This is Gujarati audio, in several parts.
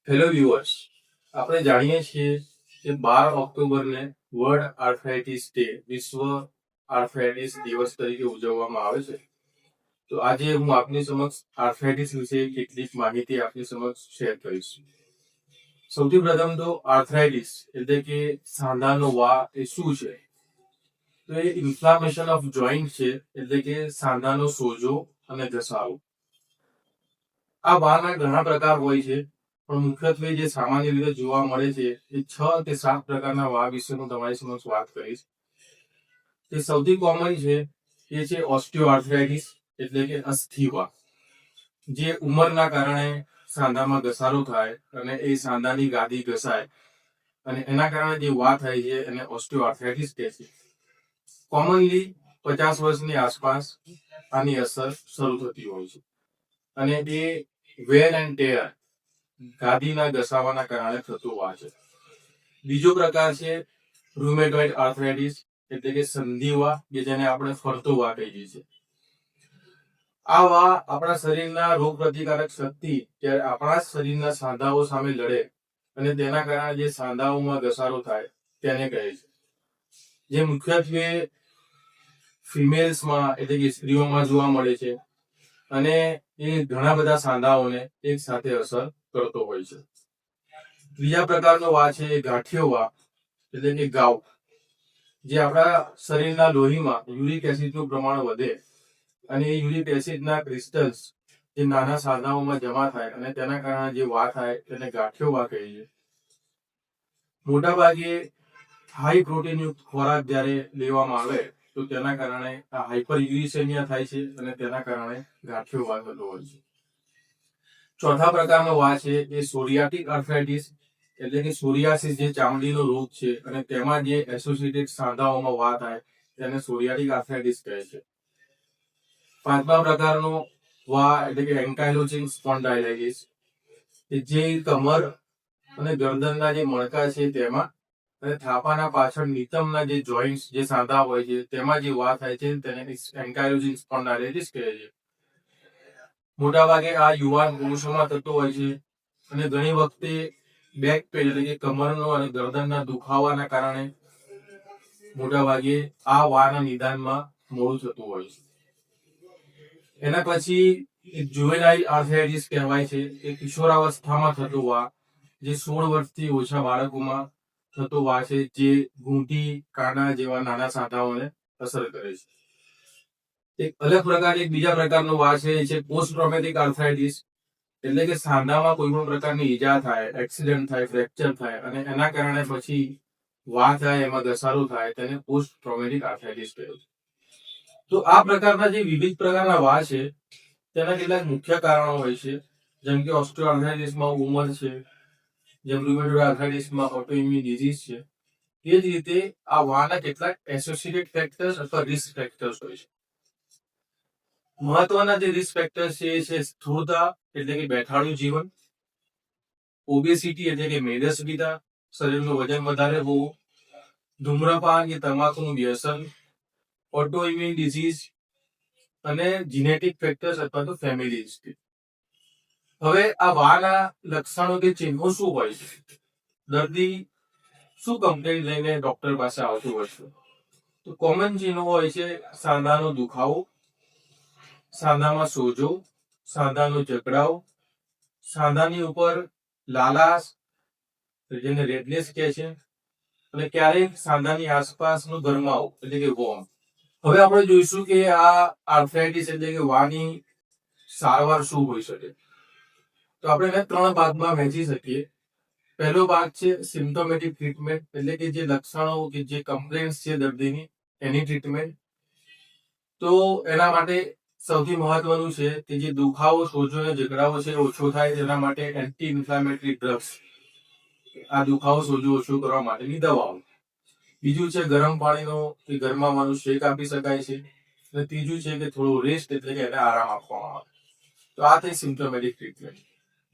હેલો વ્યુઅર્સ, આપણે જાણીએ છીએ કે 12 ઓક્ટોબરને વર્લ્ડ આર્થરાઇટિસ ડે વિશ્વ આર્થરાઇટિસ દિવસ તરીકે ઉજવવામાં આવે છે. તો આજે હું આપની સમક્ષ આર્થરાઇટિસ વિશે કેટલીક માહિતી આપની સમક્ષ શેર કરીશ. સૌથી પ્રથમ તો આર્થરાઇટિસ એટલે કે સાંધાનો વા એ શું છે? તો એ ઇન્ફ્લામેશન ઓફ જોઈન્ટ છે, એટલે કે સાંધાનો સોજો અને ઘસારો. આ વાના ઘણા પ્રકાર હોય છે, પણ મુખ્યત્વે જે સામાન્ય રીતે જોવા મળે છે એ 6 કે 7 પ્રકારના વા વિશે હું તમારી સમક્ષ વાત કરીશ. તે સૌથી કોમન છે એ છે ઓસ્ટિયોઆર્થરાઇટિસ એટલે કે અસ્થિવા, જે ઉંમરના કારણે સાંધામાં ઘસારો થાય અને એ સાંધાની ગાદી ઘસાય અને એના કારણે જે વા થાય છે એને ઓસ્ટિયોઆર્થરાઇટિસ કહે છે. કોમનલી 50 વર્ષની આસપાસ આની અસર શરૂ થતી હોય છે અને એ વેર એન્ડ ટેર ગાદીના ઘસાવાના કારણે થતું વા છે. બીજો પ્રકાર છે રૂમેટોઇડ આર્થરાઇટિસ એટલે કે સંધિવા, કે જેને આપણે ફરતો વા કહીએ છીએ. આ વા આપણા શરીરના રોગ પ્રતિકારક શક્તિ જ્યારે આપણા શરીરના સાંધાઓ સામે લડે અને તેના કારણે જે સાંધાઓમાં ઘસારો થાય તેને કહે છે. જે મુખ્યત્વે ફિમેલ્સમાં એટલે કે સ્ત્રીઓમાં જોવા મળે છે અને એ ઘણા બધા સાંધાઓને એક સાથે અસર કરતો હોય છે. ત્રીજા પ્રકારનો વા છે ગાંઠિયો વા એટલે કે ગાઉટ, જે આપણા શરીરના લોહીમાં યુરિક એસિડનું પ્રમાણ વધે અને એ યુરિક એસિડના ક્રિસ્ટલ્સ જે નાના સાંધાઓમાં જમા થાય અને તેના કારણે જે વા થાય તેને ગાંઠિયો વા કહીએ છીએ. મોટા ભાગે હાઈ પ્રોટીનયુક્ત ખોરાક જ્યારે લેવામાં આવે તો તેના કારણે આ હાઇપરયુરિસેમિયા થાય છે અને તેના કારણે ગાંઠિયો વા થતો હોય છે. ચોથા પ્રકારનો વા છે એ સોરિયાટિક આર્થરાઇટિસ એટલે કે સોરિયાસિસ, જે ચામડીનો રોગ છે અને તેમાં જે એસોસિએટેડ સાંધાઓમાં વા થાય તેને સોરિયાટિક આર્થરાઇટિસ કહે છે. પાંચમા પ્રકારનો વા એટલે કે એન્કાઇલોઝિંગ સ્પોન્ડાઇલાઇટિસ, કે જે કમર અને ગરદનના જે મણકા છે તેમાં અને થાપાના પાછળ નિતંબના જે જોઇન્ટ્સ જે સાંધા હોય છે તેમાં જે વા થાય છે તેને એન્કાઇલોઝિંગ સ્પોન્ડાઇલાઇટિસ કહે છે. મોટાભાગે આ યુવાન પુરુષોમાં થતો હોય છે અને ઘણી વખતે બેક પેન એટલે કે કમરનો અને ગરદનના દુખાવાના કારણે મોટાભાગે આ વાના નિદાનમાં મોડું થતું હોય છે. એના પછી જુવેનાઇલ આર્થરાઇટિસ કહેવાય છે, કે કિશોરાવસ્થામાં થતો વા, જે 16 વર્ષથી ઓછા બાળકોમાં થતો વા છે, જે ઘૂંટી કાના જેવા નાના સાંધાઓને અસર કરે છે. એક અલગ પ્રકાર, એક બીજા પ્રકારનો વા છે પોસ્ટ ટ્રોમેટિક આર્થરાઇટિસ, એટલે કે સાંધામાં કોઈ પણ પ્રકારની ઈજા થાય, એક્સિડન્ટ થાય, ફ્રેક્ચર થાય અને એના કારણે પછી વા થાય, એમાં ઘસારો થાય, તેને પોસ્ટ ટ્રોમેટિક આર્થરાઇટિસ કહે છે. તો આ પ્રકારના જે વિવિધ પ્રકારના વા છે તેના કેટલાક મુખ્ય કારણો હોય છે, જેમ કે ઓસ્ટિયોઆર્થરાઇટિસમાં ઉંમર છે, જેમ રૂમેટોઇડ આર્થરાઇટિસમાં ઓટોઇમ્યુન ડિઝીઝ છે. તે જ રીતે આ વાના કેટલાક એસોસિએટેડ ફેક્ટર્સ અથવા રિસ્ક ફેક્ટર્સ હોય છે. મહત્વના જે રિસ્ક ફેક્ટર્સ છે એ છે સ્થૂળતા એટલે કે બેઠાડું જીવન, ઓબેસિટી એટલે કે મેદસ્વીતા, શરીરનું વજન વધારે હોવું, ધૂમ્રપાન કે તમાકુનું વ્યસન, ઓટોઇમ્યુન ડિઝીઝ અને જીનેટિક ફેક્ટર્સ અથવા તો ફેમિલી હિસ્ટ્રી. હવે આ વાના લક્ષણો કે ચિહ્નો શું હોય છે? દર્દી શું કમ્પ્લેન્ટ લઈને ડોક્ટર પાસે આવતું હોય છે? તો કોમન ચિહ્નો હોય છે સાંધાનો દુખાવો, સાંધામાં સોજો, સાંધાનો જકડાવ, સાંધાની ઉપર લાલાશ જેને રેડનેસ કહે છે અને ક્યારેક સાંધાની આસપાસનો ગરમાવો એટલે કે વોર્મ. હવે આપણે જોઈશું કે આ આર્થરાઇટિસ એટલે કે વાની સારવાર શું હોઈ શકે. તો આપણે એને 3 ભાગમાં વહેંચી શકીએ. પહેલો ભાગ છે સિમ્પ્ટોમેટિક ટ્રીટમેન્ટ, એટલે કે જે લક્ષણો કે જે કમ્પ્લેન્ટ્સ છે દર્દીની એની ટ્રીટમેન્ટ. તો એના માટે સૌથી મહત્વનું છે કે જે દુખાવો, સોજો અને જકડાવો છે ઓછો થાય તેના માટે એન્ટી ઇન્ફ્લામેટરી ડ્રગ્સ, આ દુખાવો સોજો ઓછો કરવા માટેની દવાઓ. બીજું છે ગરમ પાણીનો કે ગરમાવાનું શેક આપી શકાય છે અને ત્રીજું છે કે થોડું રેસ્ટ એટલે કે એને આરામ આપવામાં આવે. તો આ થઈ સિમ્પ્ટોમેટિક ટ્રીટમેન્ટ.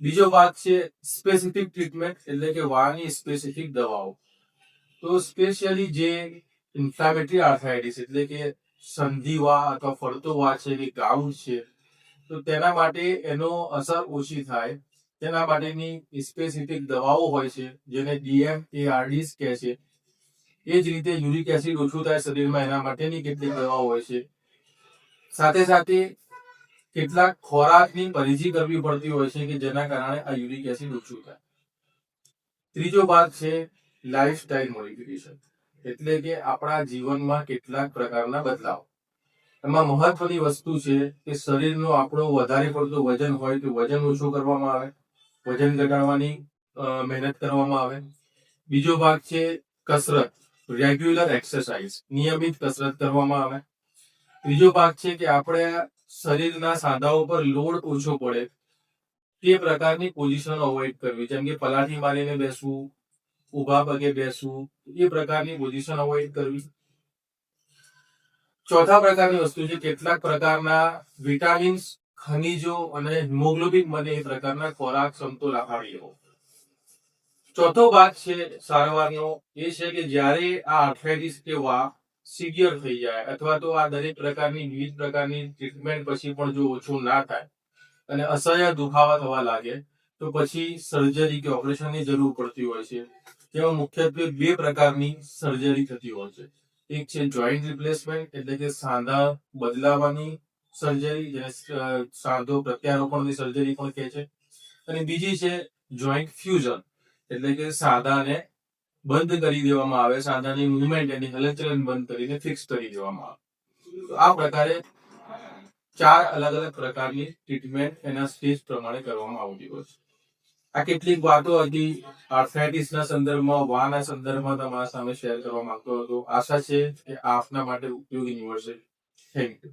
બીજો ભાગ છે સ્પેસિફિક ટ્રીટમેન્ટ, એટલે કે વાની સ્પેસિફિક દવાઓ. તો સ્પેશિયલી જે ઇન્ફ્લામેટરી આર્થરાઇટિસ એટલે કે સંધિવા અથવા ફરતો વા છે કે ગાઉટ છે, તો તેના માટે એનો અસર ઓછી થાય તેના માટેની સ્પેસિફિક દવાઓ હોય છે, જેને DMARDs કહે છે. એ જ રીતે યુરિક એસિડ ઓછું થાય શરીરમાં, એના માટેની કેટલીક દવાઓ હોય છે. સાથે સાથે કેટલાક ખોરાકની પરેજી કરવી પડતી હોય છે કે જેના કારણે આ યુરિક એસિડ ઓછું થાય. ત્રીજો ભાગ છે લાઇફસ્ટાઇલ મોડિફિકેશન, એટલે કે આપણા જીવનમાં કેટલાક પ્રકારના બદલાવ. એમાં મહત્વની વસ્તુ છે કે શરીરનો આપણો વધારે પડતું વજન હોય તો વજન ઓછું કરવામાં આવે, વજન ઘટાડવાની મહેનત કરવામાં આવે. બીજો ભાગ છે કસરત, રેગ્યુલર એક્સરસાઇઝ, નિયમિત કસરત કરવામાં આવે. ત્રીજો ભાગ છે કે આપણે શરીરના સાંધાઓ પર લોડ ઓછો પડે તે પ્રકારની પોઝિશન અવોઇડ કરવી, જેમ કે પલાઠી મારીને બેસવું, ઊભા પગે બેસવું, એ પ્રકારની પોઝિશન અવોઇડ કરવી. ચોથા પ્રકારની વસ્તુ છે કેટલાક પ્રકારના વિટામિન્સ, ખનિજો અને હિમોગ્લોબિન બને એ પ્રકારના ખોરાક સમતોલ આહાર લેવો. ચોથો ભાગ છે સારવારનો, એ છે કે જ્યારે આ આર્થરાઇટિસ કે વા સિવિયર થઈ જાય અથવા તો આ દરેક પ્રકારની વિવિધ પ્રકારની ટ્રીટમેન્ટ પછી પણ જો ઓછું ના થાય અને અસહ્ય દુખાવા થવા લાગે તો પછી સર્જરી કે ઓપરેશનની જરૂર પડતી હોય છે. તેમાં મુખ્યત્વે 2 પ્રકારની સર્જરી થતી હોય છે. એક છે જોઈન્ટ રિપ્લેસમેન્ટ, એટલે કે સાંધા બદલાવાની સર્જરી, જેને સાંધો પ્રત્યારોપણની સર્જરી પણ કહે છે. અને બીજી છે જોઈન્ટ ફ્યુઝન, એટલે કે સાંધાને બંધ કરી દેવામાં આવે, સાંધાની મૂવમેન્ટ એની હલનચલન બંધ કરીને ફિક્સ કરી દેવામાં આવે. તો આ પ્રકારે 4 અલગ અલગ પ્રકારની ટ્રીટમેન્ટ એના સ્ટેજ પ્રમાણે કરવામાં આવતી હોય છે. આ કેટલીક વાતો હતી આર્થરાઇટિસના સંદર્ભમાં, વાના સંદર્ભમાં તમારા સામે શેર કરવા માંગતો હતો. આશા છે કે આપના માટે ઉપયોગી નીવડશે. Thank you.